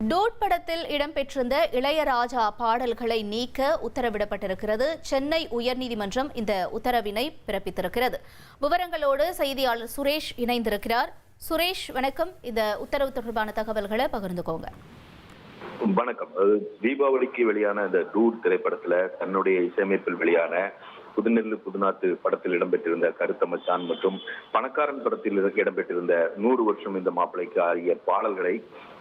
Dude படத்தில் இடம்பெற்றிருந்த இளையராஜா பாடல்களை நீக்க உத்தரவிடப்பட்டிருக்கிறது. சென்னை உயர்நீதிமன்றம் இந்த உத்தரவினை பிறப்பித்திருக்கிறது. விவரங்களோடு செய்தியாளர் சுரேஷ் இணைந்திருக்கிறார். சுரேஷ், வணக்கம். இந்த உத்தரவு தொடர்பான தகவல்களை பகிர்ந்துக்கோங்க. வணக்கம். தீபாவளிக்கு வெளியான இந்த டூட் திரைப்படத்துல தன்னுடைய இசையமைப்பில் வெளியான புதுநெல்லு புதுநாத்து படத்தில் இடம்பெற்றிருந்த கருத்த மச்சான் மற்றும் பணக்காரன் படத்தில் இடம்பெற்றிருந்த 100 வருஷம் இந்த மாப்பிளைக்கு ஆகிய பாடல்களை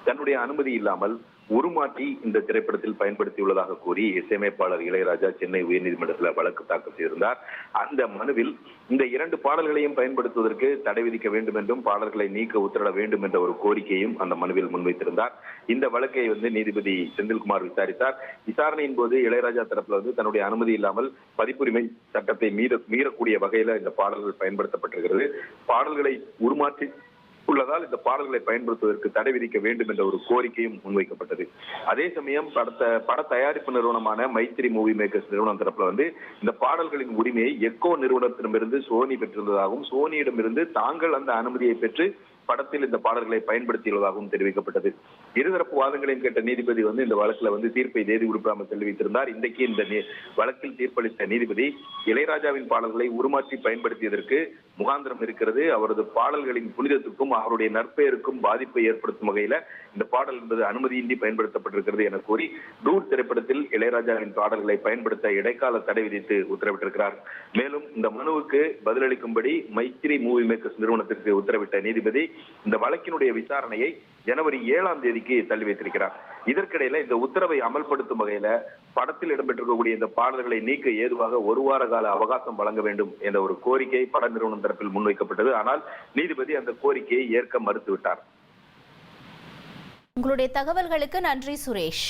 தன்னுடைய அனுமதி இல்லாமல் உருமாற்றி இந்த திரைப்படத்தில் பயன்படுத்தியுள்ளதாக கூறி இசையமைப்பாளர் இளையராஜா சென்னை உயர்நீதிமன்றத்தில் வழக்கு தாக்கல் செய்திருந்தார். அந்த மனுவில் இந்த 2 பாடல்களையும் பயன்படுத்துவதற்கு தடை விதிக்க வேண்டும் என்றும் பாடல்களை நீக்க உத்தரவிட வேண்டும் என்ற ஒரு கோரிக்கையும் அந்த மனுவில் முன்வைத்திருந்தார். இந்த வழக்கை நீதிபதி செந்தில்குமார் விசாரித்தார். விசாரணையின் போது இளையராஜா தரப்புல தன்னுடைய அனுமதி இல்லாமல் பதிப்புரிமை சட்டத்தை மீறக்கூடிய வகையில இந்த பாடல்கள் பயன்படுத்தப்பட்டிருக்கிறது. பாடல்களை உருமாற்றி உள்ளதால் இந்த பாடல்களை பயன்படுத்துவதற்கு தடை விதிக்க வேண்டும் என்ற ஒரு கோரிக்கையும் முன்வைக்கப்பட்டது. அதே சமயம் பட தயாரிப்பு நிறுவனமான மைத்ரி மூவி மேக்கர்ஸ் நிறுவனம் தரப்புல இந்த பாடல்களின் உரிமையை எக்கோ நிறுவனத்திடமிருந்து சோனி பெற்றிருந்ததாகவும் சோனியிடமிருந்து தாங்கள் அந்த அனுமதியை பெற்று படத்தில் இந்த பாடல்களை பயன்படுத்தியுள்ளதாகவும் தெரிவிக்கப்பட்டது. இருதரப்பு வாதங்களையும் கேட்ட நீதிபதி இந்த வழக்குல தீர்ப்பை தேதி குறிப்பிடாமல் தெரிவித்திருந்தார். இன்றைக்கு இந்த வழக்கில் தீர்ப்பளித்த நீதிபதி இளையராஜாவின் பாடல்களை உருமாற்றி பயன்படுத்தியதற்கு முகாந்திரம் இருக்கிறது. அவரது பாடல்களின் புனிதத்துக்கும் அவருடைய நற்பெயருக்கும் பாதிப்பை ஏற்படுத்தும் வகையில இந்த பாடல் என்பது அனுமதியின்றி பயன்படுத்தப்பட்டிருக்கிறது என கூறி டூட் திரைப்படத்தில் இளையராஜாவின் பாடல்களை பயன்படுத்த இடைக்கால தடை விதித்து உத்தரவிட்டிருக்கிறார். மேலும் இந்த மனுவுக்கு பதிலளிக்கும்படி மைத்ரி மூவி மேக்கர்ஸ் நிறுவனத்திற்கு உத்தரவிட்ட நீதிபதி இந்த வழக்கினுடைய விசாரணையை ஜனவரி 7ஆம் தேதிக்கு தள்ளி வைத்திருக்கிறார். இதற்கிடையில இந்த உத்தரவை அமல்படுத்தும் வகையில படத்தில் இடம்பெற்றிருக்கக்கூடிய இந்த பாடல்களை நீக்க ஏதுவாக 1 வார கால அவகாசம் வழங்க வேண்டும் என்ற ஒரு கோரிக்கை பட நிறுவனம் தரப்பில் முன்வைக்கப்பட்டது. ஆனால் நீதிபதி அந்த கோரிக்கையை ஏற்க மறுத்துவிட்டார். உங்களுடைய தகவல்களுக்கு நன்றி சுரேஷ்.